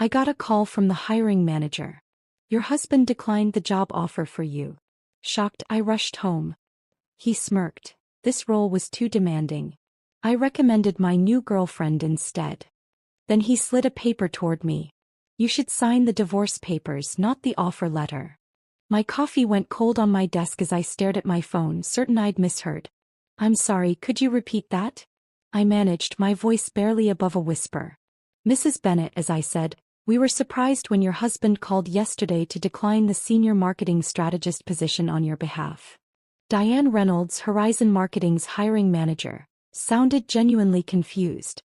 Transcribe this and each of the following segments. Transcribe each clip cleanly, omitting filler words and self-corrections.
I got a call from the hiring manager. Your husband declined the job offer for you. Shocked, I rushed home. He smirked. This role was too demanding. I recommended my new girlfriend instead. Then he slid a paper toward me. You should sign the divorce papers, not the offer letter. My coffee went cold on my desk as I stared at my phone, certain I'd misheard. I'm sorry, could you repeat that? I managed, my voice barely above a whisper. Mrs. Bennett, as I said, we were surprised when your husband called yesterday to decline the senior marketing strategist position on your behalf. Diane Reynolds, Horizon Marketing's hiring manager, sounded genuinely confused.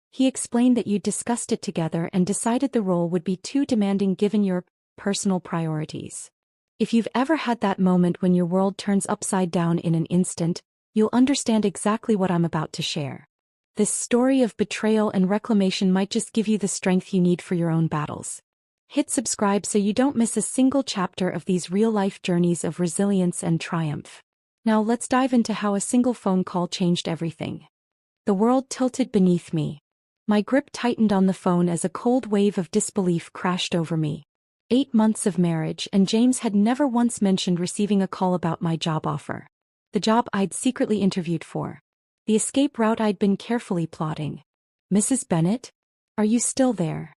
He explained that you discussed it together and decided the role would be too demanding given your personal priorities. If you've ever had that moment when your world turns upside down in an instant, you'll understand exactly what I'm about to share. This story of betrayal and reclamation might just give you the strength you need for your own battles. Hit subscribe so you don't miss a single chapter of these real-life journeys of resilience and triumph. Now let's dive into how a single phone call changed everything. The world tilted beneath me. My grip tightened on the phone as a cold wave of disbelief crashed over me. 8 months of marriage, and James had never once mentioned receiving a call about my job offer. The job I'd secretly interviewed for. The escape route I'd been carefully plotting. Mrs. Bennett? Are you still there?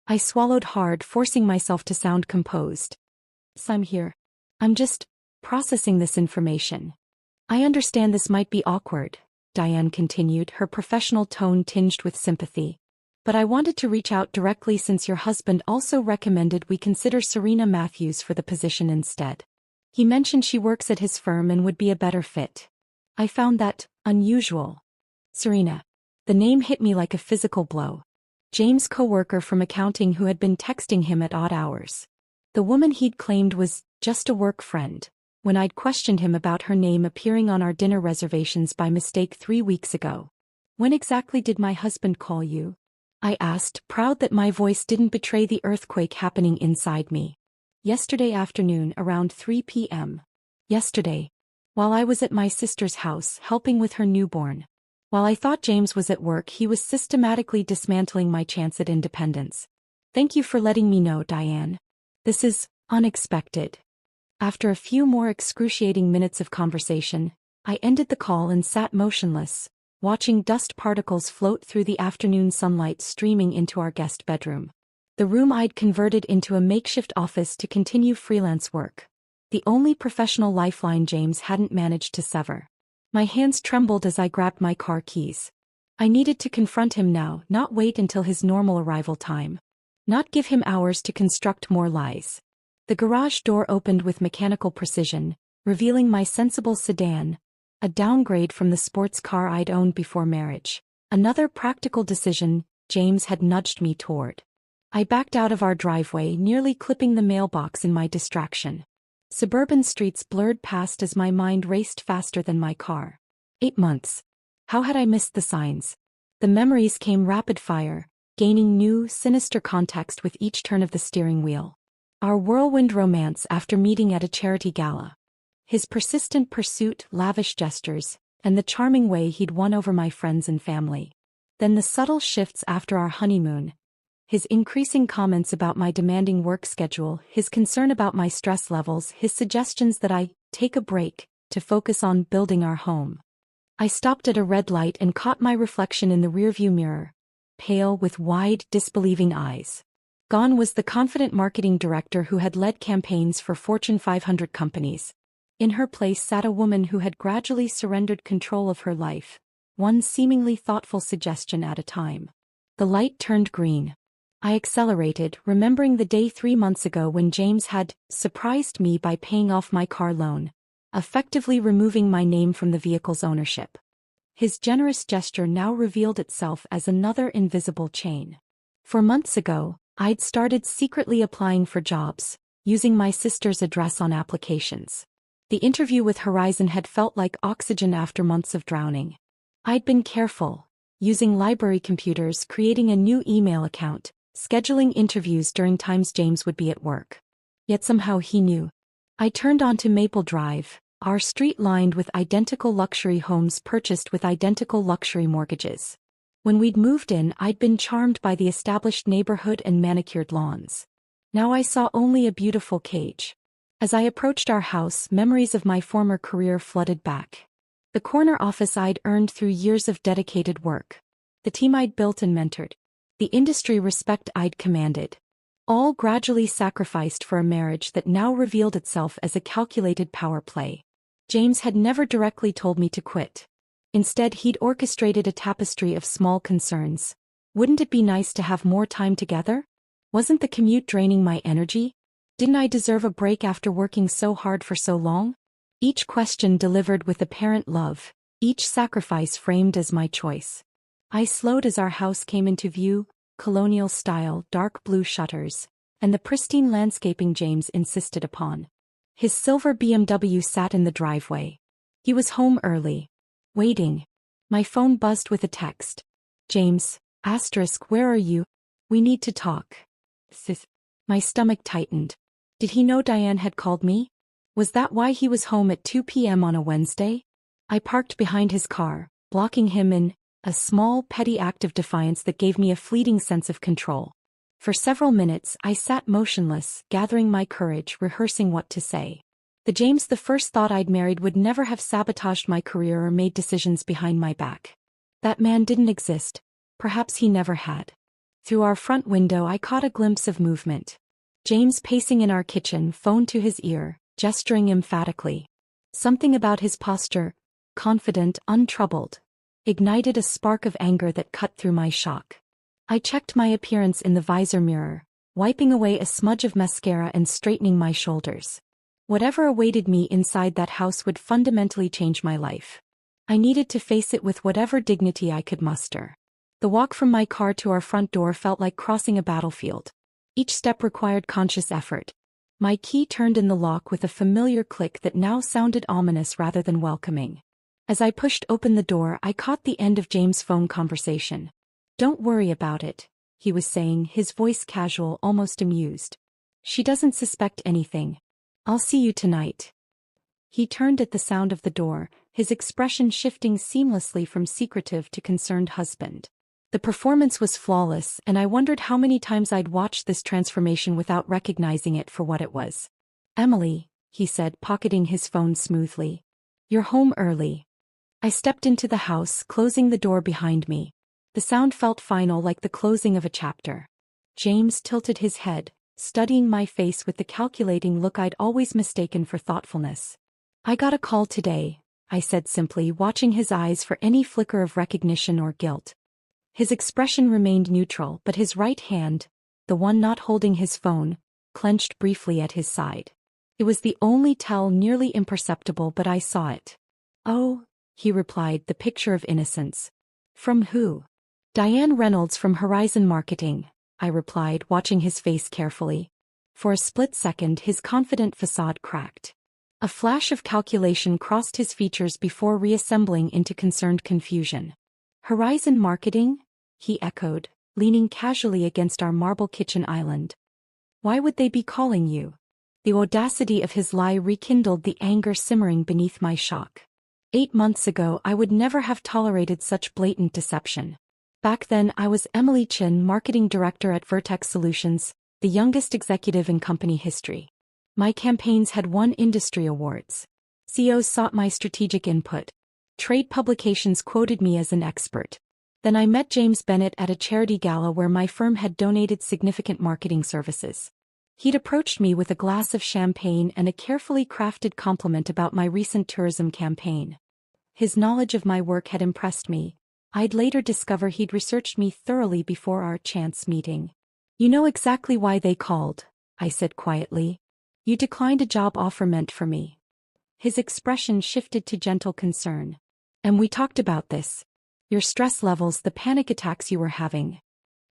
I swallowed hard, forcing myself to sound composed. I'm here. I'm just processing this information. I understand this might be awkward, Diane continued, her professional tone tinged with sympathy. But I wanted to reach out directly since your husband also recommended we consider Serena Matthews for the position instead. He mentioned she works at his firm and would be a better fit. I found that unusual. Serena. The name hit me like a physical blow. James' coworker from accounting who had been texting him at odd hours. The woman he'd claimed was just a work friend, when I'd questioned him about her name appearing on our dinner reservations by mistake 3 weeks ago. When exactly did my husband call you? I asked, proud that my voice didn't betray the earthquake happening inside me. Yesterday afternoon around 3 p.m. Yesterday. While I was at my sister's house helping with her newborn. While I thought James was at work, he was systematically dismantling my chance at independence. Thank you for letting me know, Diane. This is unexpected. After a few more excruciating minutes of conversation, I ended the call and sat motionless, watching dust particles float through the afternoon sunlight streaming into our guest bedroom. The room I'd converted into a makeshift office to continue freelance work. The only professional lifeline James hadn't managed to sever. My hands trembled as I grabbed my car keys. I needed to confront him now, not wait until his normal arrival time. Not give him hours to construct more lies. The garage door opened with mechanical precision, revealing my sensible sedan, a downgrade from the sports car I'd owned before marriage. Another practical decision James had nudged me toward. I backed out of our driveway, nearly clipping the mailbox in my distraction. Suburban streets blurred past as my mind raced faster than my car. 8 months. How had I missed the signs? The memories came rapid fire, gaining new, sinister context with each turn of the steering wheel. Our whirlwind romance after meeting at a charity gala. His persistent pursuit, lavish gestures, and the charming way he'd won over my friends and family. Then the subtle shifts after our honeymoon. His increasing comments about my demanding work schedule, his concern about my stress levels, his suggestions that I take a break to focus on building our home. I stopped at a red light and caught my reflection in the rearview mirror, pale with wide, disbelieving eyes. Gone was the confident marketing director who had led campaigns for Fortune 500 companies. In her place sat a woman who had gradually surrendered control of her life, one seemingly thoughtful suggestion at a time. The light turned green. I accelerated, remembering the day 3 months ago when James had surprised me by paying off my car loan, effectively removing my name from the vehicle's ownership. His generous gesture now revealed itself as another invisible chain. 4 months ago, I'd started secretly applying for jobs, using my sister's address on applications. The interview with Horizon had felt like oxygen after months of drowning. I'd been careful, using library computers, creating a new email account, scheduling interviews during times James would be at work. Yet somehow he knew. I turned onto Maple Drive, our street lined with identical luxury homes purchased with identical luxury mortgages. When we'd moved in, I'd been charmed by the established neighborhood and manicured lawns. Now I saw only a beautiful cage. As I approached our house, memories of my former career flooded back. The corner office I'd earned through years of dedicated work. The team I'd built and mentored. The industry respect I'd commanded. All gradually sacrificed for a marriage that now revealed itself as a calculated power play. James had never directly told me to quit. Instead, he'd orchestrated a tapestry of small concerns. Wouldn't it be nice to have more time together? Wasn't the commute draining my energy? Didn't I deserve a break after working so hard for so long? Each question delivered with apparent love, each sacrifice framed as my choice. I slowed as our house came into view, colonial style, dark blue shutters, and the pristine landscaping James insisted upon. His silver BMW sat in the driveway. He was home early. Waiting. My phone buzzed with a text. James, where are you? We need to talk. Sis. My stomach tightened. Did he know Diane had called me? Was that why he was home at 2 p.m. on a Wednesday? I parked behind his car, blocking him in, a small, petty act of defiance that gave me a fleeting sense of control. For several minutes, I sat motionless, gathering my courage, rehearsing what to say. The James the first thought I'd married would never have sabotaged my career or made decisions behind my back. That man didn't exist. Perhaps he never had. Through our front window I caught a glimpse of movement. James pacing in our kitchen, phone to his ear, gesturing emphatically. Something about his posture, confident, untroubled, ignited a spark of anger that cut through my shock. I checked my appearance in the visor mirror, wiping away a smudge of mascara and straightening my shoulders. Whatever awaited me inside that house would fundamentally change my life. I needed to face it with whatever dignity I could muster. The walk from my car to our front door felt like crossing a battlefield. Each step required conscious effort. My key turned in the lock with a familiar click that now sounded ominous rather than welcoming. As I pushed open the door, I caught the end of James' phone conversation. Don't worry about it, he was saying, his voice casual, almost amused. She doesn't suspect anything. I'll see you tonight. He turned at the sound of the door, his expression shifting seamlessly from secretive to concerned husband. The performance was flawless, and I wondered how many times I'd watched this transformation without recognizing it for what it was. Emily, he said, pocketing his phone smoothly. You're home early. I stepped into the house, closing the door behind me. The sound felt final, like the closing of a chapter. James tilted his head, studying my face with the calculating look I'd always mistaken for thoughtfulness. I got a call today, I said simply, watching his eyes for any flicker of recognition or guilt. His expression remained neutral, but his right hand, the one not holding his phone, clenched briefly at his side. It was the only tell, nearly imperceptible, but I saw it. Oh, he replied, the picture of innocence. From who? Diane Reynolds from Horizon Marketing, I replied, watching his face carefully. For a split second, his confident facade cracked. A flash of calculation crossed his features before reassembling into concerned confusion. Horizon Marketing? He echoed, leaning casually against our marble kitchen island. Why would they be calling you? The audacity of his lie rekindled the anger simmering beneath my shock. 8 months ago, I would never have tolerated such blatant deception. Back then, I was Emily Chin, marketing director at Vertex Solutions, the youngest executive in company history. My campaigns had won industry awards. CEOs sought my strategic input. Trade publications quoted me as an expert. Then I met James Bennett at a charity gala where my firm had donated significant marketing services. He'd approached me with a glass of champagne and a carefully crafted compliment about my recent tourism campaign. His knowledge of my work had impressed me. I'd later discover he'd researched me thoroughly before our chance meeting. You know exactly why they called, I said quietly. You declined a job offer meant for me. His expression shifted to gentle concern. And we talked about this. Your stress levels, the panic attacks you were having.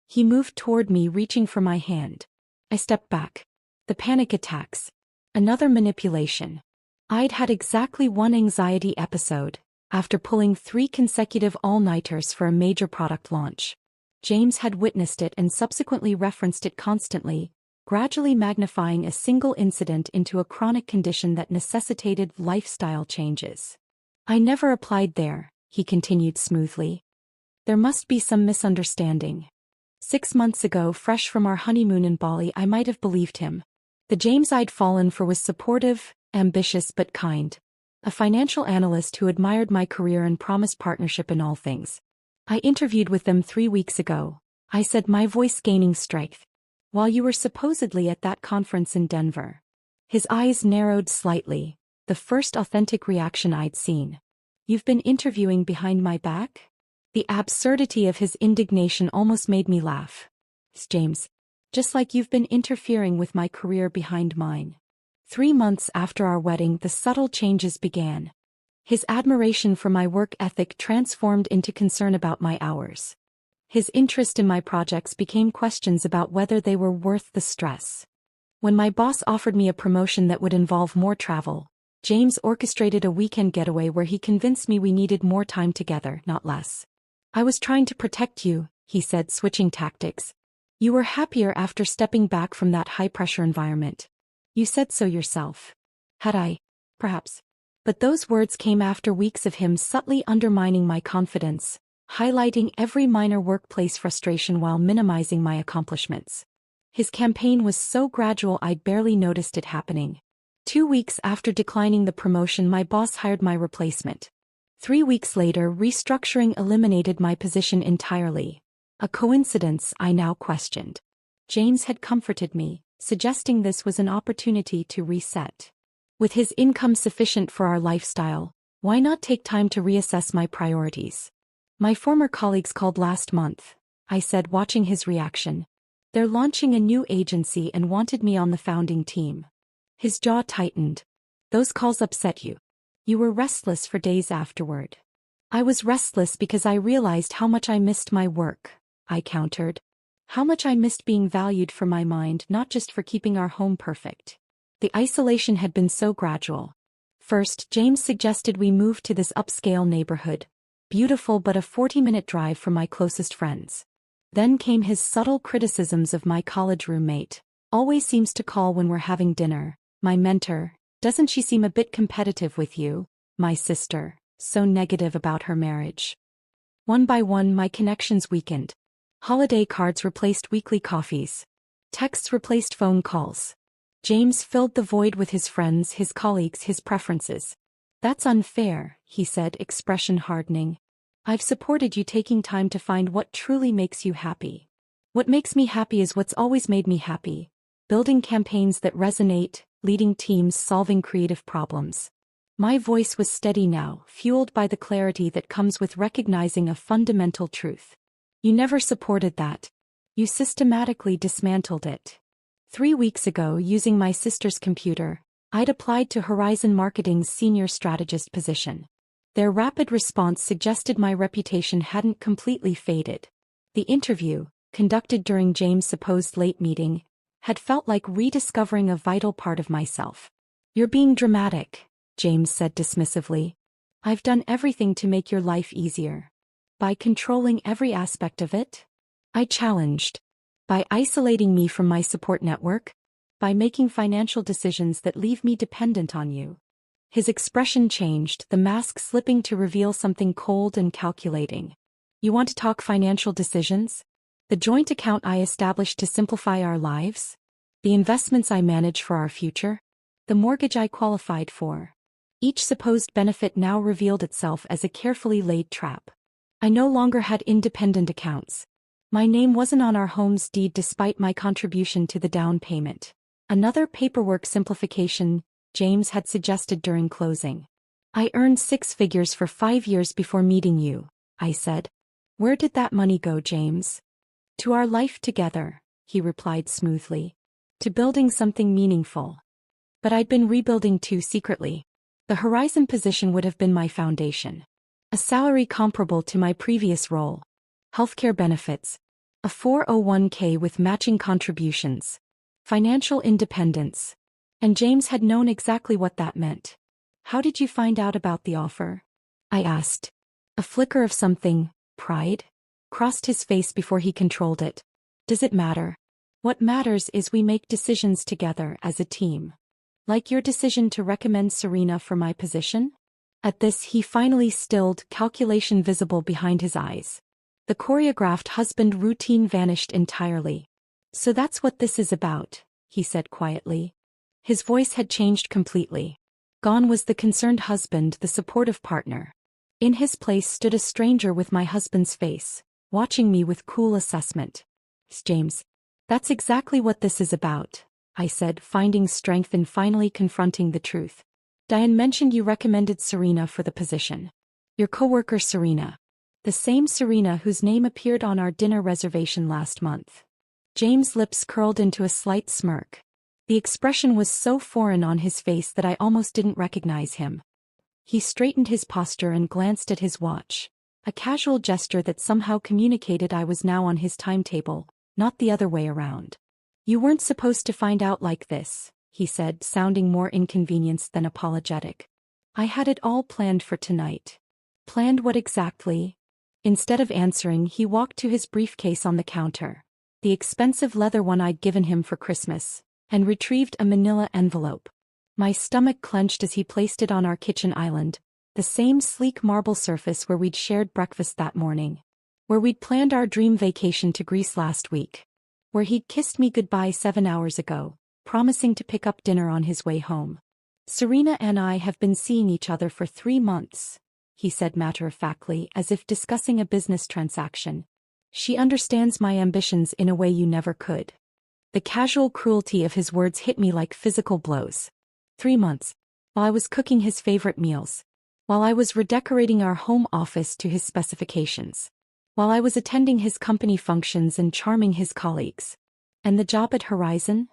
He moved toward me, reaching for my hand. I stepped back. The panic attacks. Another manipulation. I'd had exactly one anxiety episode, after pulling 3 consecutive all-nighters for a major product launch. James had witnessed it and subsequently referenced it constantly, gradually magnifying a single incident into a chronic condition that necessitated lifestyle changes. I never applied there, he continued smoothly. There must be some misunderstanding. 6 months ago, fresh from our honeymoon in Bali, I might have believed him. The James I'd fallen for was supportive, ambitious but kind. A financial analyst who admired my career and promised partnership in all things. I interviewed with them 3 weeks ago, I said, my voice gaining strength. While you were supposedly at that conference in Denver. His eyes narrowed slightly, the first authentic reaction I'd seen. You've been interviewing behind my back? The absurdity of his indignation almost made me laugh. James, just like you've been interfering with my career behind mine. 3 months after our wedding, the subtle changes began. His admiration for my work ethic transformed into concern about my hours. His interest in my projects became questions about whether they were worth the stress. When my boss offered me a promotion that would involve more travel, James orchestrated a weekend getaway where he convinced me we needed more time together, not less. I was trying to protect you, he said, switching tactics. You were happier after stepping back from that high-pressure environment. You said so yourself. Had I? Perhaps. But those words came after weeks of him subtly undermining my confidence, highlighting every minor workplace frustration while minimizing my accomplishments. His campaign was so gradual I'd barely noticed it happening. 2 weeks after declining the promotion, my boss hired my replacement. 3 weeks later, restructuring eliminated my position entirely. A coincidence, I now questioned. James had comforted me, suggesting this was an opportunity to reset. With his income sufficient for our lifestyle, why not take time to reassess my priorities? My former colleagues called last month, I said, watching his reaction. They're launching a new agency and wanted me on the founding team. His jaw tightened. Those calls upset you. You were restless for days afterward. I was restless because I realized how much I missed my work, I countered. How much I missed being valued for my mind, not just for keeping our home perfect. The isolation had been so gradual. First, James suggested we move to this upscale neighborhood. Beautiful but a 40-minute drive from my closest friends. Then came his subtle criticisms of my college roommate. Always seems to call when we're having dinner. My mentor, doesn't she seem a bit competitive with you? My sister, so negative about her marriage. One by one, my connections weakened. Holiday cards replaced weekly coffees. Texts replaced phone calls. James filled the void with his friends, his colleagues, his preferences. That's unfair, he said, expression hardening. I've supported you taking time to find what truly makes you happy. What makes me happy is what's always made me happy. Building campaigns that resonate, leading teams, solving creative problems. My voice was steady now, fueled by the clarity that comes with recognizing a fundamental truth. You never supported that. You systematically dismantled it. 3 weeks ago, using my sister's computer, I'd applied to Horizon Marketing's senior strategist position. Their rapid response suggested my reputation hadn't completely faded. The interview, conducted during James' supposed late meeting, had felt like rediscovering a vital part of myself. You're being dramatic, James said dismissively. I've done everything to make your life easier. By controlling every aspect of it? I challenged. By isolating me from my support network? By making financial decisions that leave me dependent on you? His expression changed, the mask slipping to reveal something cold and calculating. You want to talk financial decisions? The joint account I established to simplify our lives? The investments I manage for our future? The mortgage I qualified for? Each supposed benefit now revealed itself as a carefully laid trap. I no longer had independent accounts. My name wasn't on our home's deed despite my contribution to the down payment. Another paperwork simplification, James had suggested during closing. I earned 6 figures for 5 years before meeting you, I said. Where did that money go, James? To our life together, he replied smoothly. To building something meaningful. But I'd been rebuilding too secretly. The Horizon position would have been my foundation. A salary comparable to my previous role. Healthcare benefits. A 401k with matching contributions. Financial independence. And James had known exactly what that meant. How did you find out about the offer? I asked. A flicker of something, pride, crossed his face before he controlled it. Does it matter? What matters is we make decisions together as a team. Like your decision to recommend Serena for my position? At this he finally stilled, calculation visible behind his eyes. The choreographed husband routine vanished entirely. "So that's what this is about," he said quietly. His voice had changed completely. Gone was the concerned husband, the supportive partner. In his place stood a stranger with my husband's face, watching me with cool assessment. "James, that's exactly what this is about," I said, finding strength in finally confronting the truth. "Diane mentioned you recommended Serena for the position. Your coworker Serena. The same Serena whose name appeared on our dinner reservation last month." James' lips curled into a slight smirk. The expression was so foreign on his face that I almost didn't recognize him. He straightened his posture and glanced at his watch, a casual gesture that somehow communicated I was now on his timetable, not the other way around. "You weren't supposed to find out like this," he said, sounding more inconvenienced than apologetic. "I had it all planned for tonight." "Planned what exactly?" Instead of answering, he walked to his briefcase on the counter, the expensive leather one I'd given him for Christmas, and retrieved a manila envelope. My stomach clenched as he placed it on our kitchen island, the same sleek marble surface where we'd shared breakfast that morning, where we'd planned our dream vacation to Greece last week, where he'd kissed me goodbye 7 hours ago, promising to pick up dinner on his way home. "Serena and I have been seeing each other for 3 months, he said matter-of-factly, as if discussing a business transaction. "She understands my ambitions in a way you never could." The casual cruelty of his words hit me like physical blows. 3 months. While I was cooking his favorite meals. While I was redecorating our home office to his specifications. While I was attending his company functions and charming his colleagues. "And the job at Horizon?"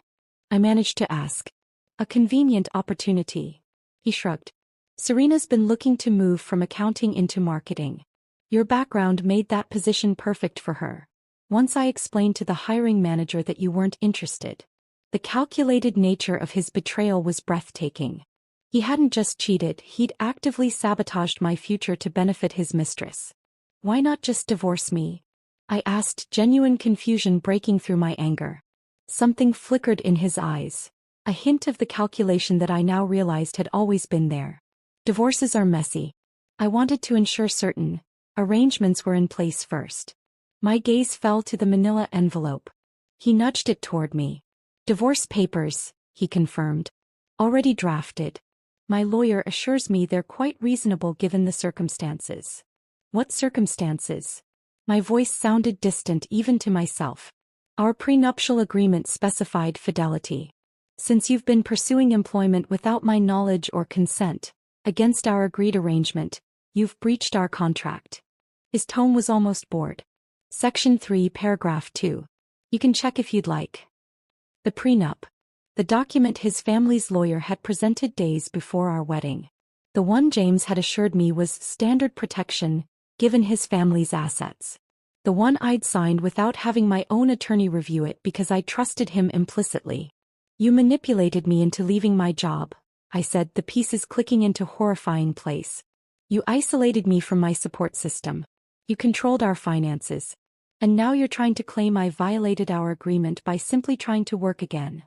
I managed to ask. "A convenient opportunity." He shrugged. "Serena's been looking to move from accounting into marketing. Your background made that position perfect for her. Once I explained to the hiring manager that you weren't interested." The calculated nature of his betrayal was breathtaking. He hadn't just cheated, he'd actively sabotaged my future to benefit his mistress. "Why not just divorce me?" I asked, genuine confusion breaking through my anger. Something flickered in his eyes, a hint of the calculation that I now realized had always been there. "Divorces are messy. I wanted to ensure certain arrangements were in place first." My gaze fell to the manila envelope. He nudged it toward me. "Divorce papers," he confirmed. "Already drafted. My lawyer assures me they're quite reasonable given the circumstances." "What circumstances?" My voice sounded distant even to myself. "Our prenuptial agreement specified fidelity. Since you've been pursuing employment without my knowledge or consent, against our agreed arrangement, you've breached our contract." His tone was almost bored. "Section 3, paragraph 2. You can check if you'd like." The prenup. The document his family's lawyer had presented days before our wedding. The one James had assured me was standard protection, given his family's assets. The one I'd signed without having my own attorney review it because I trusted him implicitly. "You manipulated me into leaving my job," I said, the pieces clicking into horrifying place. "You isolated me from my support system. You controlled our finances. And now you're trying to claim I violated our agreement by simply trying to work again."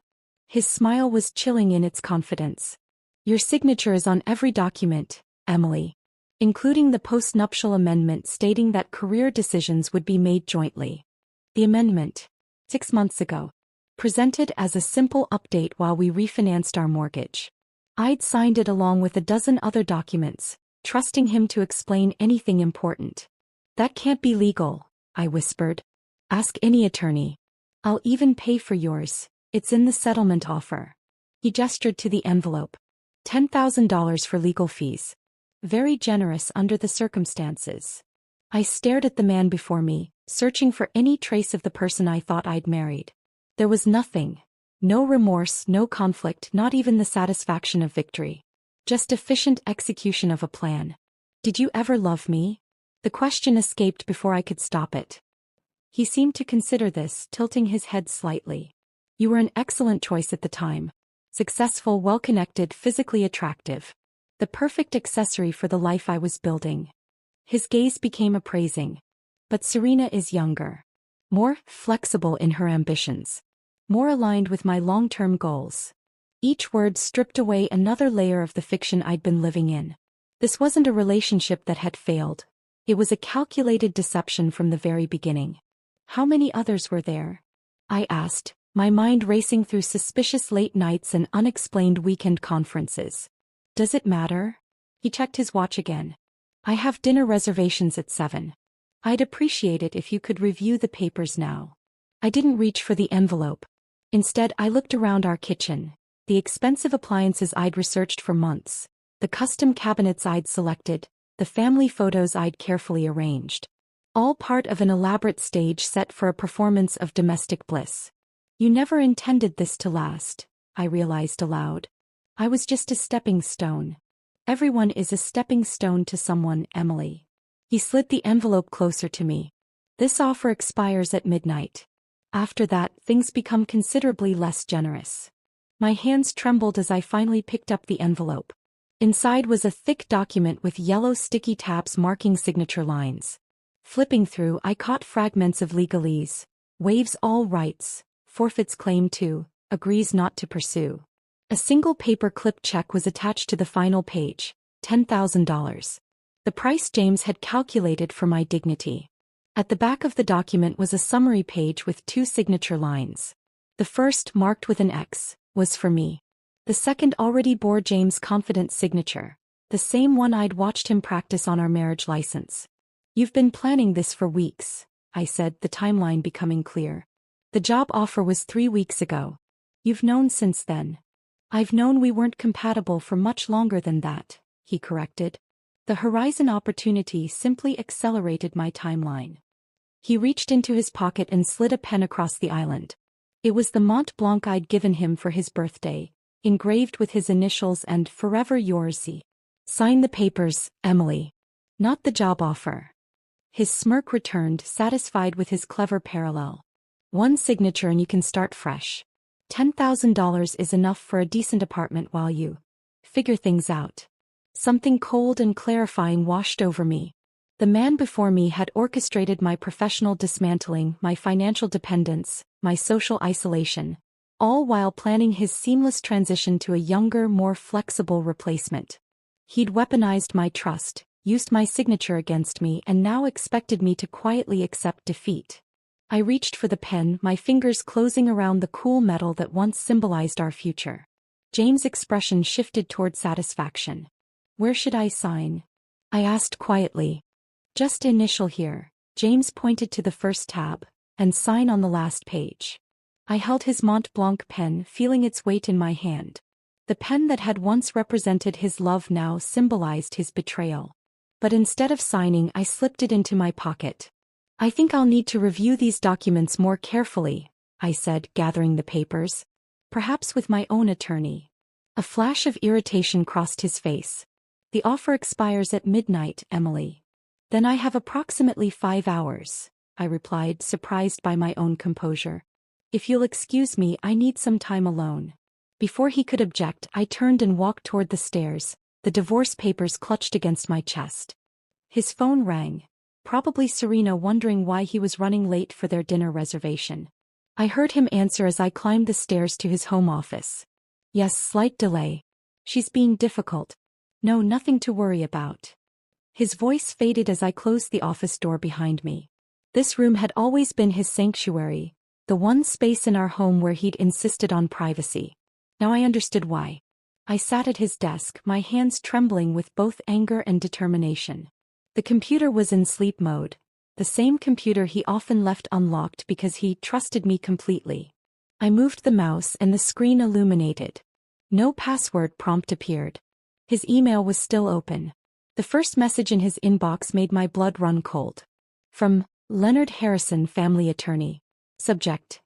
His smile was chilling in its confidence. "Your signature is on every document, Emily, including the post-nuptial amendment stating that career decisions would be made jointly." The amendment, 6 months ago, presented as a simple update while we refinanced our mortgage. I'd signed it along with a dozen other documents, trusting him to explain anything important. "That can't be legal," I whispered. "Ask any attorney. I'll even pay for yours. It's in the settlement offer." He gestured to the envelope. $10,000 for legal fees. Very generous under the circumstances. I stared at the man before me, searching for any trace of the person I thought I'd married. There was nothing. No remorse, no conflict, not even the satisfaction of victory. Just efficient execution of a plan. "Did you ever love me?" The question escaped before I could stop it. He seemed to consider this, tilting his head slightly. "You were an excellent choice at the time. Successful, well-connected, physically attractive. The perfect accessory for the life I was building." His gaze became appraising. "But Serena is younger. More flexible in her ambitions. More aligned with my long-term goals." Each word stripped away another layer of the fiction I'd been living in. This wasn't a relationship that had failed. It was a calculated deception from the very beginning. How many others were there? I asked, my mind racing through suspicious late nights and unexplained weekend conferences. Does it matter? He checked his watch again. I have dinner reservations at 7. I'd appreciate it if you could review the papers now. I didn't reach for the envelope. Instead, I looked around our kitchen. The expensive appliances I'd researched for months. The custom cabinets I'd selected. The family photos I'd carefully arranged. All part of an elaborate stage set for a performance of domestic bliss. You never intended this to last, I realized aloud. I was just a stepping stone. Everyone is a stepping stone to someone, Emily. He slid the envelope closer to me. This offer expires at midnight. After that, things become considerably less generous. My hands trembled as I finally picked up the envelope. Inside was a thick document with yellow sticky tabs marking signature lines. Flipping through, I caught fragments of legalese. Waives all rights, forfeits claim to, agrees not to pursue. A single paper-clip check was attached to the final page, $10,000. The price James had calculated for my dignity. At the back of the document was a summary page with 2 signature lines. The first, marked with an X, was for me. The second already bore James' confident signature, the same one I'd watched him practice on our marriage license. You've been planning this for weeks, I said, the timeline becoming clear. The job offer was 3 weeks ago. You've known since then. I've known we weren't compatible for much longer than that, he corrected. The horizon opportunity simply accelerated my timeline. He reached into his pocket and slid a pen across the island. It was the Mont Blanc I'd given him for his birthday, engraved with his initials and "Forever yours." Sign the papers, Emily. Not the job offer. His smirk returned, satisfied with his clever parallel. One signature and you can start fresh. $10,000 is enough for a decent apartment while you figure things out. Something cold and clarifying washed over me. The man before me had orchestrated my professional dismantling, my financial dependence, my social isolation, all while planning his seamless transition to a younger, more flexible replacement. He'd weaponized my trust, used my signature against me, and now expected me to quietly accept defeat. I reached for the pen, my fingers closing around the cool metal that once symbolized our future. James' expression shifted toward satisfaction. Where should I sign? I asked quietly. Just initial here. James pointed to the first tab, and sign on the last page. I held his Mont Blanc pen, feeling its weight in my hand. The pen that had once represented his love now symbolized his betrayal. But instead of signing, I slipped it into my pocket. I think I'll need to review these documents more carefully, I said, gathering the papers. Perhaps with my own attorney. A flash of irritation crossed his face. The offer expires at midnight, Emily. Then I have approximately 5 hours, I replied, surprised by my own composure. If you'll excuse me, I need some time alone. Before he could object, I turned and walked toward the stairs, the divorce papers clutched against my chest. His phone rang. Probably Serena wondering why he was running late for their dinner reservation. I heard him answer as I climbed the stairs to his home office. Yes, slight delay. She's being difficult. No, nothing to worry about. His voice faded as I closed the office door behind me. This room had always been his sanctuary, the one space in our home where he'd insisted on privacy. Now I understood why. I sat at his desk, my hands trembling with both anger and determination. The computer was in sleep mode, the same computer he often left unlocked because he trusted me completely. I moved the mouse and the screen illuminated. No password prompt appeared. His email was still open. The first message in his inbox made my blood run cold. From Leonard Harrison, family attorney. Subject: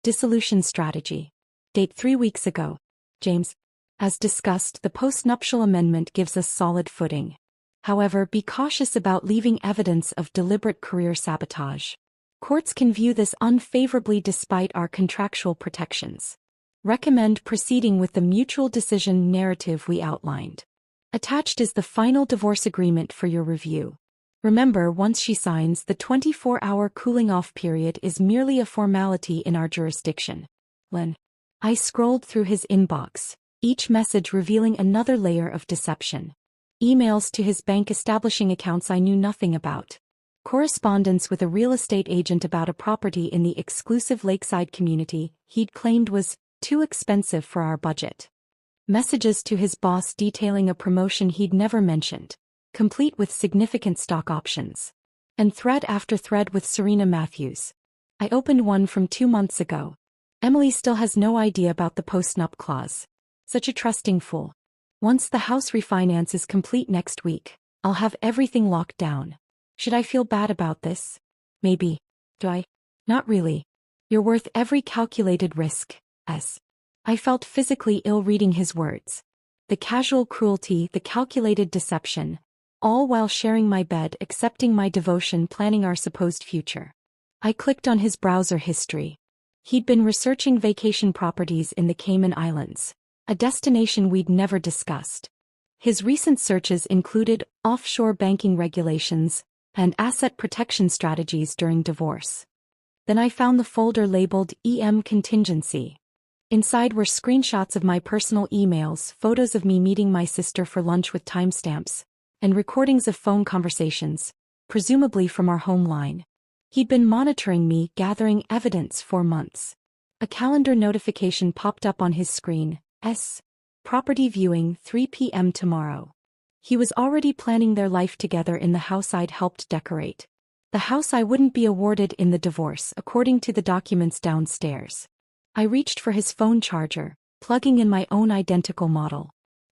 dissolution strategy. Date 3 weeks ago. James. As discussed, the postnuptial amendment gives us solid footing. However, be cautious about leaving evidence of deliberate career sabotage. Courts can view this unfavorably despite our contractual protections. Recommend proceeding with the mutual decision narrative we outlined. Attached is the final divorce agreement for your review. Remember, once she signs, the 24-hour cooling-off period is merely a formality in our jurisdiction. Len. I scrolled through his inbox, each message revealing another layer of deception. Emails to his bank establishing accounts I knew nothing about. Correspondence with a real estate agent about a property in the exclusive lakeside community he'd claimed was too expensive for our budget. Messages to his boss detailing a promotion he'd never mentioned, complete with significant stock options. And thread after thread with Serena Matthews. I opened one from 2 months ago. Emily still has no idea about the post-nup clause. Such a trusting fool. Once the house refinance is complete next week, I'll have everything locked down. Should I feel bad about this? Maybe. Do I? Not really. You're worth every calculated risk, I felt physically ill reading his words. The casual cruelty, the calculated deception, all while sharing my bed, accepting my devotion, planning our supposed future. I clicked on his browser history. He'd been researching vacation properties in the Cayman Islands, a destination we'd never discussed. His recent searches included offshore banking regulations and asset protection strategies during divorce. Then I found the folder labeled EM Contingency. Inside were screenshots of my personal emails, photos of me meeting my sister for lunch with timestamps, and recordings of phone conversations, presumably from our home line. He'd been monitoring me, gathering evidence for months. A calendar notification popped up on his screen. Property viewing, 3 p.m. tomorrow. He was already planning their life together in the house I'd helped decorate. The house I wouldn't be awarded in the divorce, according to the documents downstairs. I reached for his phone charger, plugging in my own identical model.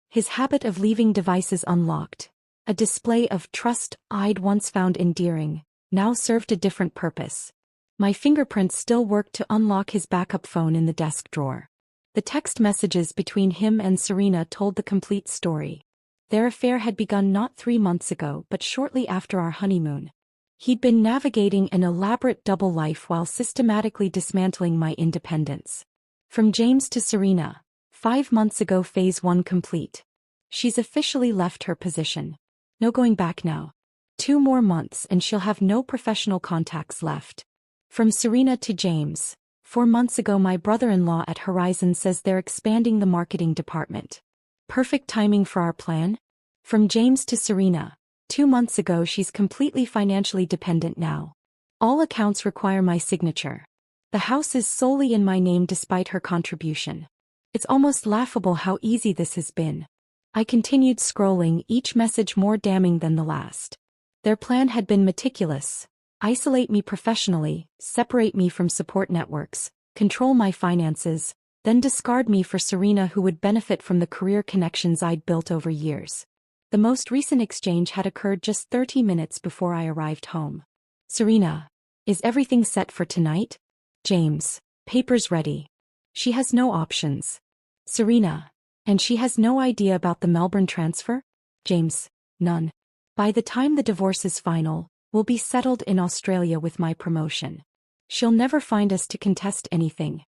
His habit of leaving devices unlocked, a display of trust I'd once found endearing, now served a different purpose. My fingerprints still worked to unlock his backup phone in the desk drawer. The text messages between him and Serena told the complete story. Their affair had begun not 3 months ago but shortly after our honeymoon. He'd been navigating an elaborate double life while systematically dismantling my independence. From James to Serena, 5 months ago, phase 1 complete. She's officially left her position. No going back now. 2 more months and she'll have no professional contacts left. From Serena to James, 4 months ago, my brother-in-law at Horizon says they're expanding the marketing department. Perfect timing for our plan. From James to Serena, 2 months ago, she's completely financially dependent now. All accounts require my signature. The house is solely in my name despite her contribution. It's almost laughable how easy this has been. I continued scrolling, each message more damning than the last. Their plan had been meticulous. Isolate me professionally, separate me from support networks, control my finances, then discard me for Serena, who would benefit from the career connections I'd built over years. The most recent exchange had occurred just 30 minutes before I arrived home. Serena, is everything set for tonight? James, papers ready. She has no options. Serena, and she has no idea about the Melbourne transfer? James, none. By the time the divorce is final, we'll be settled in Australia with my promotion. She'll never find us to contest anything.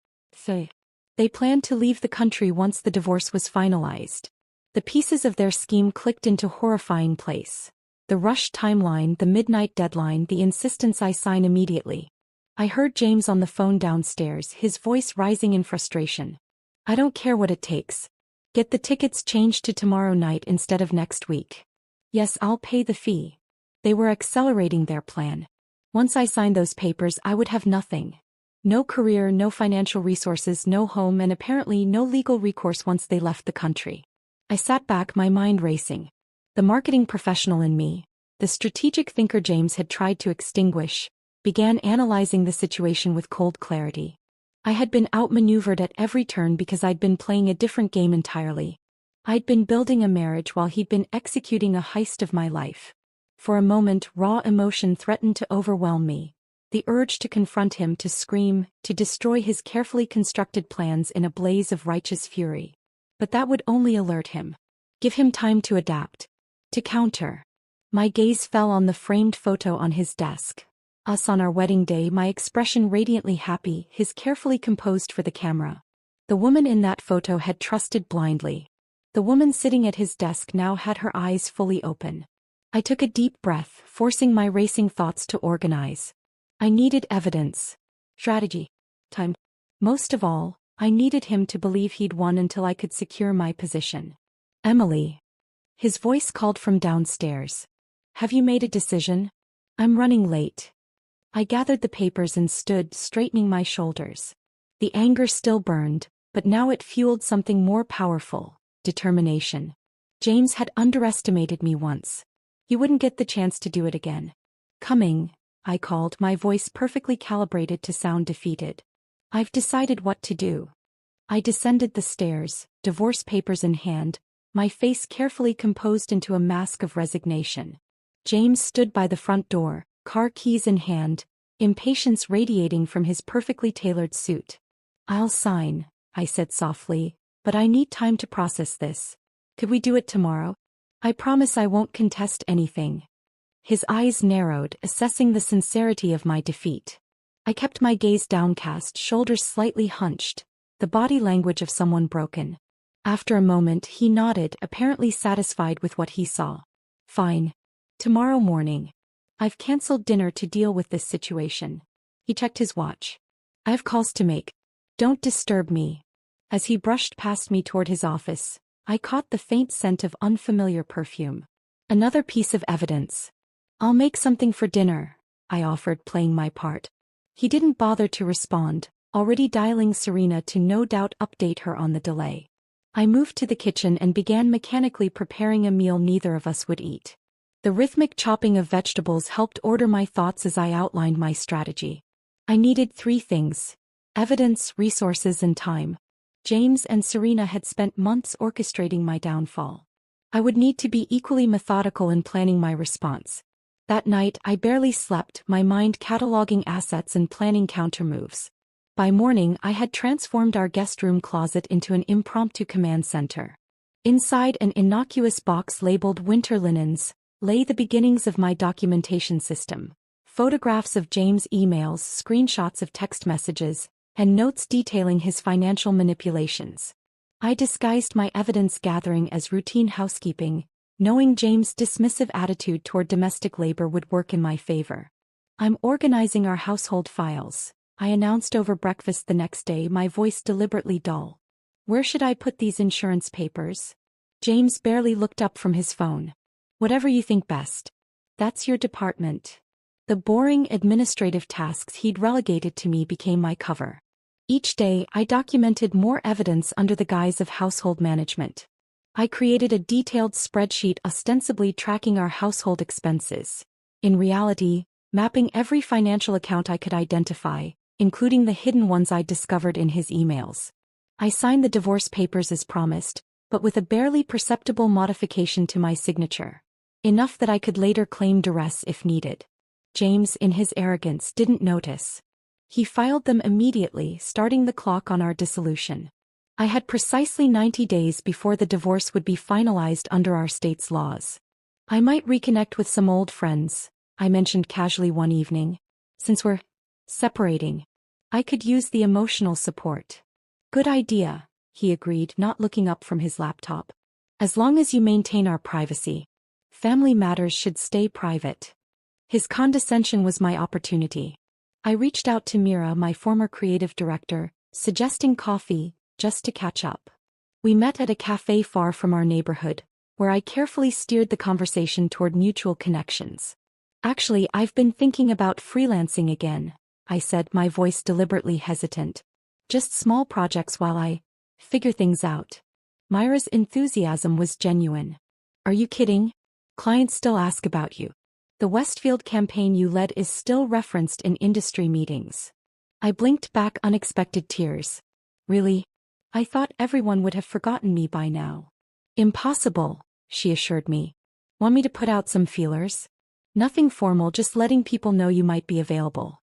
They planned to leave the country once the divorce was finalized. The pieces of their scheme clicked into horrifying place. The rushed timeline, the midnight deadline, the insistence I sign immediately. I heard James on the phone downstairs, his voice rising in frustration. I don't care what it takes. Get the tickets changed to tomorrow night instead of next week. Yes, I'll pay the fee. They were accelerating their plan. Once I signed those papers, I would have nothing. No career, no financial resources, no home, and apparently no legal recourse once they left the country. I sat back, my mind racing. The marketing professional in me, the strategic thinker James had tried to extinguish, began analyzing the situation with cold clarity. I had been outmaneuvered at every turn because I'd been playing a different game entirely. I'd been building a marriage while he'd been executing a heist of my life. For a moment, raw emotion threatened to overwhelm me. The urge to confront him, to scream, to destroy his carefully constructed plans in a blaze of righteous fury. But that would only alert him. Give him time to adapt. To counter. My gaze fell on the framed photo on his desk. Us on our wedding day, my expression radiantly happy, his carefully composed for the camera. The woman in that photo had trusted blindly. The woman sitting at his desk now had her eyes fully open. I took a deep breath, forcing my racing thoughts to organize. I needed evidence. Strategy. Time. Most of all, I needed him to believe he'd won until I could secure my position. Emily. His voice called from downstairs. Have you made a decision? I'm running late. I gathered the papers and stood, straightening my shoulders. The anger still burned, but now it fueled something more powerful: determination. James had underestimated me once. He wouldn't get the chance to do it again. Coming, I called, my voice perfectly calibrated to sound defeated. I've decided what to do. I descended the stairs, divorce papers in hand, my face carefully composed into a mask of resignation. James stood by the front door, car keys in hand, impatience radiating from his perfectly tailored suit. I'll sign, I said softly, but I need time to process this. Could we do it tomorrow? I promise I won't contest anything. His eyes narrowed, assessing the sincerity of my defeat. I kept my gaze downcast, shoulders slightly hunched, the body language of someone broken. After a moment, he nodded, apparently satisfied with what he saw. Fine. Tomorrow morning. I've cancelled dinner to deal with this situation. He checked his watch. I have calls to make. Don't disturb me. As he brushed past me toward his office, I caught the faint scent of unfamiliar perfume. Another piece of evidence. I'll make something for dinner, I offered, playing my part. He didn't bother to respond, already dialing Serena to no doubt update her on the delay. I moved to the kitchen and began mechanically preparing a meal neither of us would eat. The rhythmic chopping of vegetables helped order my thoughts as I outlined my strategy. I needed 3 things: evidence, resources, and time. James and Serena had spent months orchestrating my downfall. I would need to be equally methodical in planning my response. That night I barely slept, my mind cataloging assets and planning countermoves. By morning I had transformed our guest room closet into an impromptu command center. Inside an innocuous box labeled winter linens lay the beginnings of my documentation system. Photographs of James' emails, screenshots of text messages, and notes detailing his financial manipulations. I disguised my evidence gathering as routine housekeeping, knowing James' dismissive attitude toward domestic labor would work in my favor. I'm organizing our household files, I announced over breakfast the next day, my voice deliberately dull. Where should I put these insurance papers? James barely looked up from his phone. Whatever you think best. That's your department. The boring administrative tasks he'd relegated to me became my cover. Each day I documented more evidence under the guise of household management. I created a detailed spreadsheet ostensibly tracking our household expenses. In reality, mapping every financial account I could identify, including the hidden ones I discovered in his emails. I signed the divorce papers as promised, but with a barely perceptible modification to my signature. Enough that I could later claim duress if needed. James, in his arrogance, didn't notice. He filed them immediately, starting the clock on our dissolution. I had precisely 90 days before the divorce would be finalized under our state's laws. I might reconnect with some old friends, I mentioned casually one evening. Since we're separating, I could use the emotional support. Good idea, he agreed, not looking up from his laptop. As long as you maintain our privacy. Family matters should stay private. His condescension was my opportunity. I reached out to Mira, my former creative director, suggesting coffee, just to catch up. We met at a cafe far from our neighborhood, where I carefully steered the conversation toward mutual connections. Actually, I've been thinking about freelancing again, I said, my voice deliberately hesitant. Just small projects while I figure things out. Myra's enthusiasm was genuine. Are you kidding? Clients still ask about you. The Westfield campaign you led is still referenced in industry meetings. I blinked back unexpected tears. Really? I thought everyone would have forgotten me by now. Impossible, she assured me. Want me to put out some feelers? Nothing formal, just letting people know you might be available.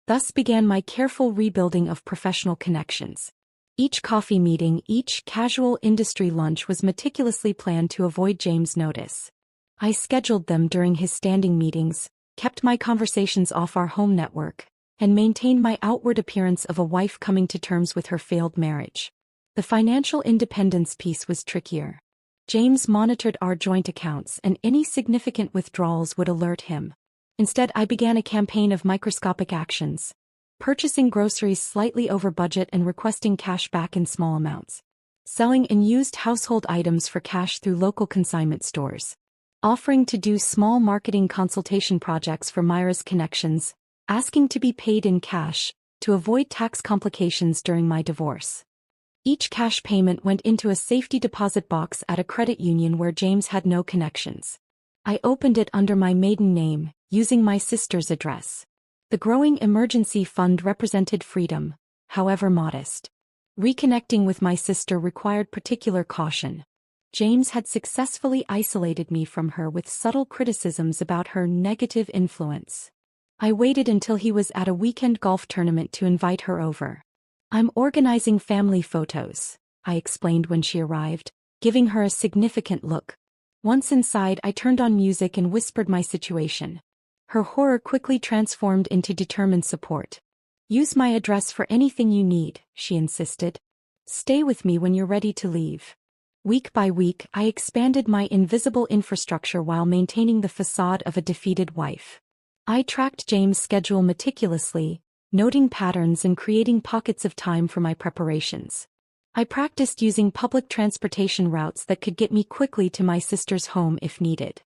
Thus began my careful rebuilding of professional connections. Each coffee meeting, each casual industry lunch was meticulously planned to avoid James' notice. I scheduled them during his standing meetings, kept my conversations off our home network, and maintained my outward appearance of a wife coming to terms with her failed marriage. The financial independence piece was trickier. James monitored our joint accounts, and any significant withdrawals would alert him. Instead, I began a campaign of microscopic actions, purchasing groceries slightly over budget and requesting cash back in small amounts. selling unused household items for cash through local consignment stores, offering to do small marketing consultation projects for Myra's connections, asking to be paid in cash to avoid tax complications during my divorce. Each cash payment went into a safety deposit box at a credit union where James had no connections. I opened it under my maiden name, using my sister's address. The growing emergency fund represented freedom, however modest. Reconnecting with my sister required particular caution. James had successfully isolated me from her with subtle criticisms about her negative influence. I waited until he was at a weekend golf tournament to invite her over. "I'm organizing family photos," I explained when she arrived, giving her a significant look. Once inside, I turned on music and whispered my situation. Her horror quickly transformed into determined support. "Use my address for anything you need," she insisted. "Stay with me when you're ready to leave." Week by week, I expanded my invisible infrastructure while maintaining the facade of a defeated wife. I tracked James' schedule meticulously, noting patterns and creating pockets of time for my preparations. I practiced using public transportation routes that could get me quickly to my sister's home if needed.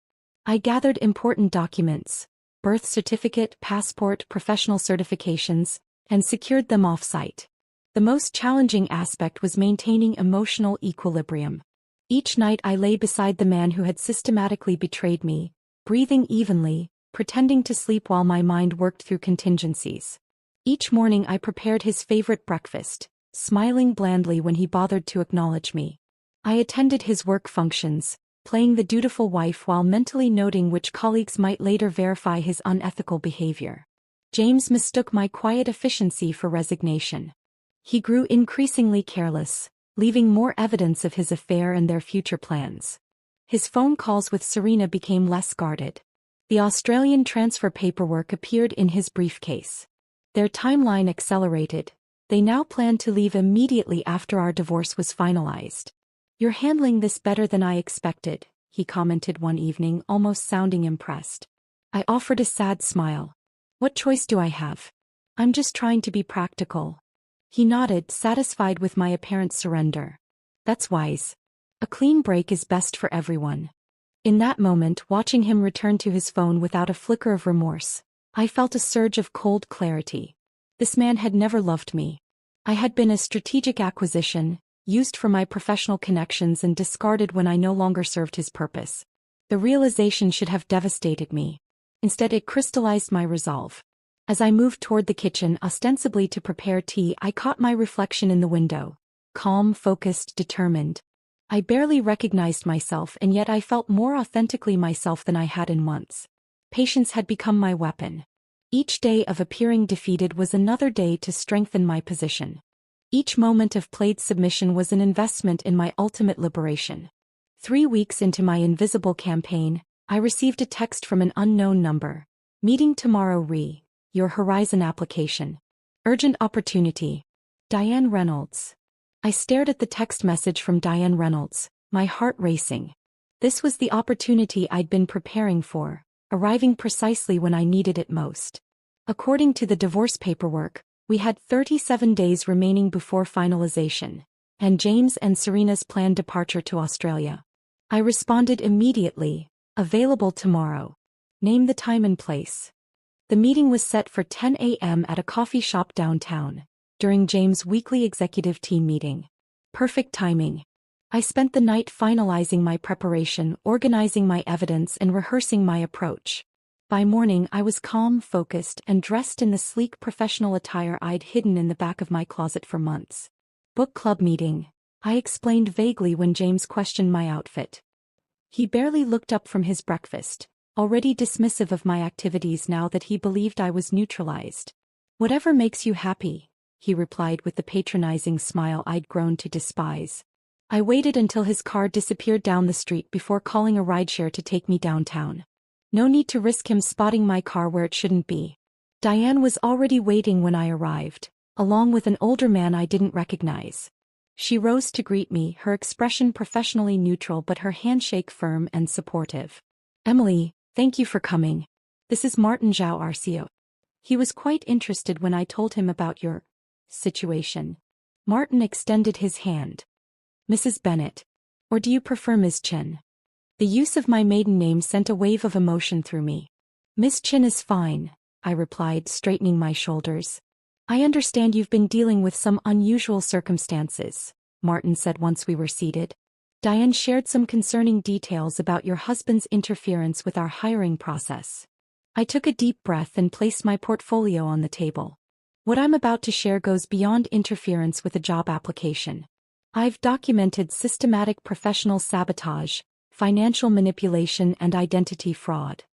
I gathered important documents, birth certificate, passport, professional certifications, and secured them off-site. The most challenging aspect was maintaining emotional equilibrium. Each night I lay beside the man who had systematically betrayed me, breathing evenly, pretending to sleep while my mind worked through contingencies. Each morning I prepared his favorite breakfast, smiling blandly when he bothered to acknowledge me. I attended his work functions, playing the dutiful wife while mentally noting which colleagues might later verify his unethical behavior. James mistook my quiet efficiency for resignation. He grew increasingly careless, leaving more evidence of his affair and their future plans. His phone calls with Serena became less guarded. The Australian transfer paperwork appeared in his briefcase. Their timeline accelerated. They now planned to leave immediately after our divorce was finalized. "You're handling this better than I expected," he commented one evening, almost sounding impressed. I offered a sad smile. "What choice do I have? I'm just trying to be practical." He nodded, satisfied with my apparent surrender. "That's wise. A clean break is best for everyone." In that moment, watching him return to his phone without a flicker of remorse, I felt a surge of cold clarity. This man had never loved me. I had been a strategic acquisition, used for my professional connections and discarded when I no longer served his purpose. The realization should have devastated me. Instead, it crystallized my resolve. As I moved toward the kitchen, ostensibly to prepare tea, I caught my reflection in the window. Calm, focused, determined. I barely recognized myself, and yet I felt more authentically myself than I had in months. Patience had become my weapon. Each day of appearing defeated was another day to strengthen my position. Each moment of played submission was an investment in my ultimate liberation. 3 weeks into my invisible campaign, I received a text from an unknown number. "Meeting tomorrow your Horizon application. Urgent opportunity. Diane Reynolds." I stared at the text message from Diane Reynolds, my heart racing. This was the opportunity I'd been preparing for, arriving precisely when I needed it most. According to the divorce paperwork, we had 37 days remaining before finalization, and James and Serena's planned departure to Australia. I responded immediately, "Available tomorrow." Name the time and place. The meeting was set for 10 a.m. at a coffee shop downtown, during James' weekly executive team meeting. Perfect timing. I spent the night finalizing my preparation, organizing my evidence, and rehearsing my approach. By morning, I was calm, focused, and dressed in the sleek professional attire I'd hidden in the back of my closet for months. "Book club meeting," I explained vaguely when James questioned my outfit. He barely looked up from his breakfast, already dismissive of my activities now that he believed I was neutralized. "Whatever makes you happy," he replied with the patronizing smile I'd grown to despise. I waited until his car disappeared down the street before calling a rideshare to take me downtown. No need to risk him spotting my car where it shouldn't be. Diane was already waiting when I arrived, along with an older man I didn't recognize. She rose to greet me, her expression professionally neutral but her handshake firm and supportive. "Emily, thank you for coming. This is Martin Zhao Arcio." He was quite interested when I told him about your situation. Martin extended his hand. Mrs. Bennett. Or do you prefer Ms. Chin? The use of my maiden name sent a wave of emotion through me. Ms. Chin is fine, I replied, straightening my shoulders. I understand you've been dealing with some unusual circumstances, Martin said once we were seated. Diane shared some concerning details about your husband's interference with our hiring process. I took a deep breath and placed my portfolio on the table. What I'm about to share goes beyond interference with a job application. I've documented systematic professional sabotage, financial manipulation, and identity fraud.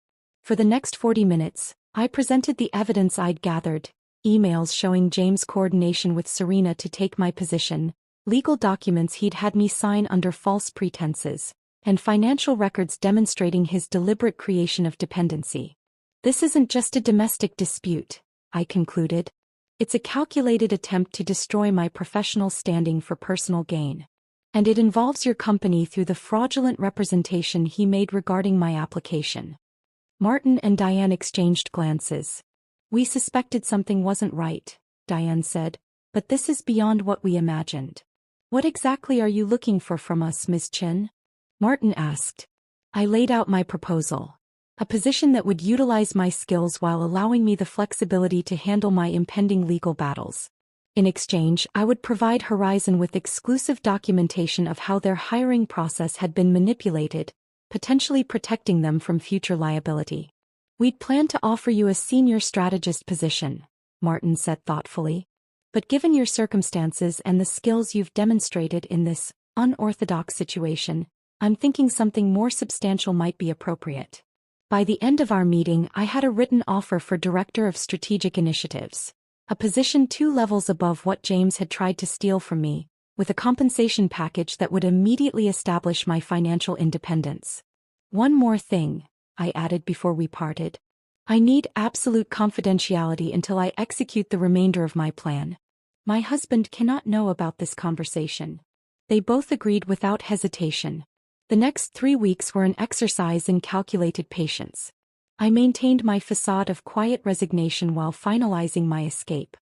For the next 40 minutes, I presented the evidence I'd gathered: emails showing James' coordination with Serena to take my position, legal documents he'd had me sign under false pretenses, and financial records demonstrating his deliberate creation of dependency. This isn't just a domestic dispute, I concluded. It's a calculated attempt to destroy my professional standing for personal gain. And it involves your company through the fraudulent representation he made regarding my application. Martin and Diane exchanged glances. We suspected something wasn't right, Diane said, but this is beyond what we imagined. What exactly are you looking for from us, Ms. Chin? Martin asked. I laid out my proposal. A position that would utilize my skills while allowing me the flexibility to handle my impending legal battles. In exchange, I would provide Horizon with exclusive documentation of how their hiring process had been manipulated, potentially protecting them from future liability. We'd planned to offer you a senior strategist position, Martin said thoughtfully. But given your circumstances and the skills you've demonstrated in this unorthodox situation, I'm thinking something more substantial might be appropriate. By the end of our meeting, I had a written offer for Director of Strategic Initiatives, a position 2 levels above what James had tried to steal from me, with a compensation package that would immediately establish my financial independence. One more thing, I added before we parted. I need absolute confidentiality until I execute the remainder of my plan. My husband cannot know about this conversation. They both agreed without hesitation. The next 3 weeks were an exercise in calculated patience. I maintained my facade of quiet resignation while finalizing my escape.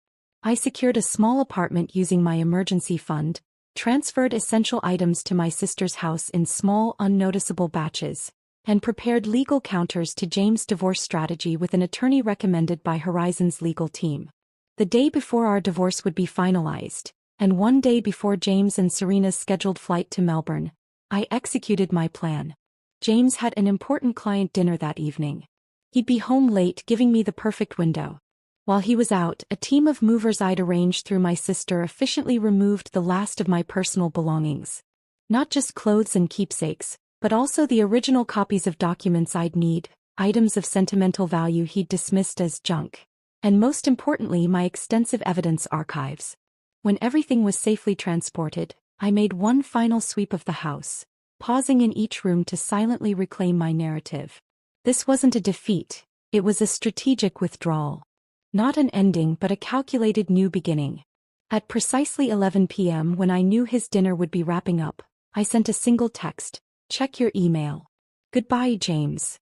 I secured a small apartment using my emergency fund, transferred essential items to my sister's house in small, unnoticeable batches, and prepared legal counters to James' divorce strategy with an attorney recommended by Horizon's legal team. The day before our divorce would be finalized, and 1 day before James and Serena's scheduled flight to Melbourne, I executed my plan. James had an important client dinner that evening. He'd be home late, giving me the perfect window. While he was out, a team of movers I'd arranged through my sister efficiently removed the last of my personal belongings. Not just clothes and keepsakes, but also the original copies of documents I'd need, items of sentimental value he'd dismissed as junk, and most importantly my extensive evidence archives. When everything was safely transported, I made one final sweep of the house, pausing in each room to silently reclaim my narrative. This wasn't a defeat, it was a strategic withdrawal. Not an ending but a calculated new beginning. At precisely 11 p.m. when I knew his dinner would be wrapping up, I sent a single text: check your email. Goodbye, James.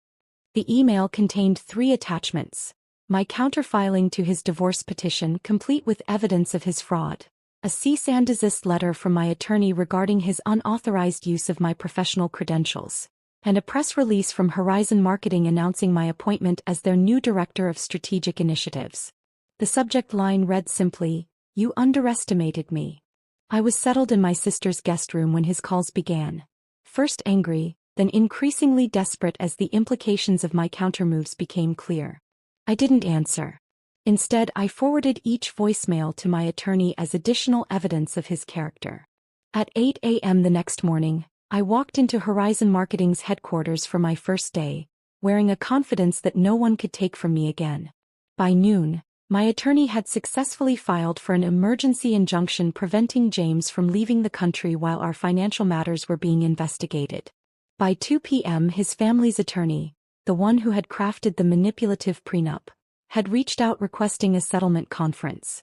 The email contained 3 attachments: my counterfiling to his divorce petition complete with evidence of his fraud, a cease and desist letter from my attorney regarding his unauthorized use of my professional credentials, and a press release from Horizon Marketing announcing my appointment as their new Director of Strategic Initiatives. The subject line read simply, "You underestimated me." I was settled in my sister's guest room when his calls began. First angry, then increasingly desperate as the implications of my countermoves became clear. I didn't answer. Instead, I forwarded each voicemail to my attorney as additional evidence of his character. At 8 a.m. the next morning, I walked into Horizon Marketing's headquarters for my first day, wearing a confidence that no one could take from me again. By noon, my attorney had successfully filed for an emergency injunction preventing James from leaving the country while our financial matters were being investigated. By 2 p.m. his family's attorney, the one who had crafted the manipulative prenup, had reached out requesting a settlement conference.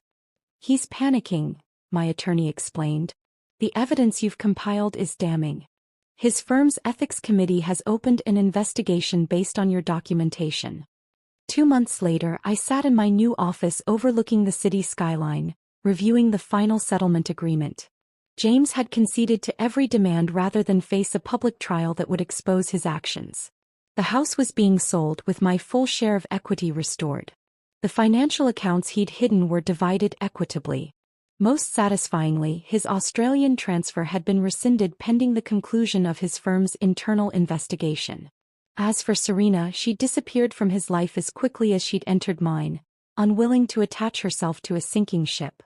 "He's panicking," my attorney explained. "The evidence you've compiled is damning. His firm's ethics committee has opened an investigation based on your documentation." 2 months later, I sat in my new office overlooking the city skyline, reviewing the final settlement agreement. James had conceded to every demand rather than face a public trial that would expose his actions. The house was being sold with my full share of equity restored. The financial accounts he'd hidden were divided equitably. Most satisfyingly, his Australian transfer had been rescinded pending the conclusion of his firm's internal investigation. As for Serena, she disappeared from his life as quickly as she'd entered mine, unwilling to attach herself to a sinking ship.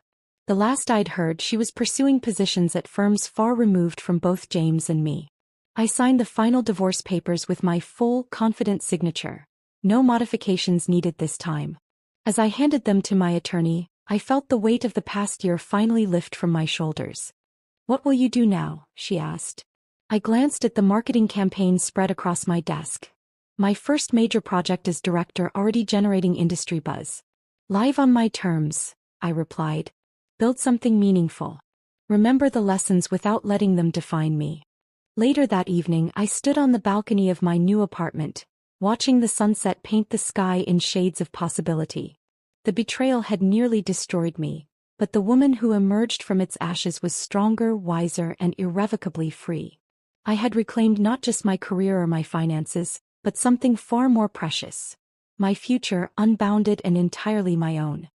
The last I'd heard, she was pursuing positions at firms far removed from both James and me. I signed the final divorce papers with my full, confident signature. No modifications needed this time. As I handed them to my attorney, I felt the weight of the past year finally lift from my shoulders. "What will you do now?" she asked. I glanced at the marketing campaign spread across my desk. My first major project as director already generating industry buzz. "Live on my terms," I replied. "Build something meaningful. Remember the lessons without letting them define me." Later that evening, I stood on the balcony of my new apartment, watching the sunset paint the sky in shades of possibility. The betrayal had nearly destroyed me, but the woman who emerged from its ashes was stronger, wiser, and irrevocably free. I had reclaimed not just my career or my finances, but something far more precious. My future, unbounded and entirely my own.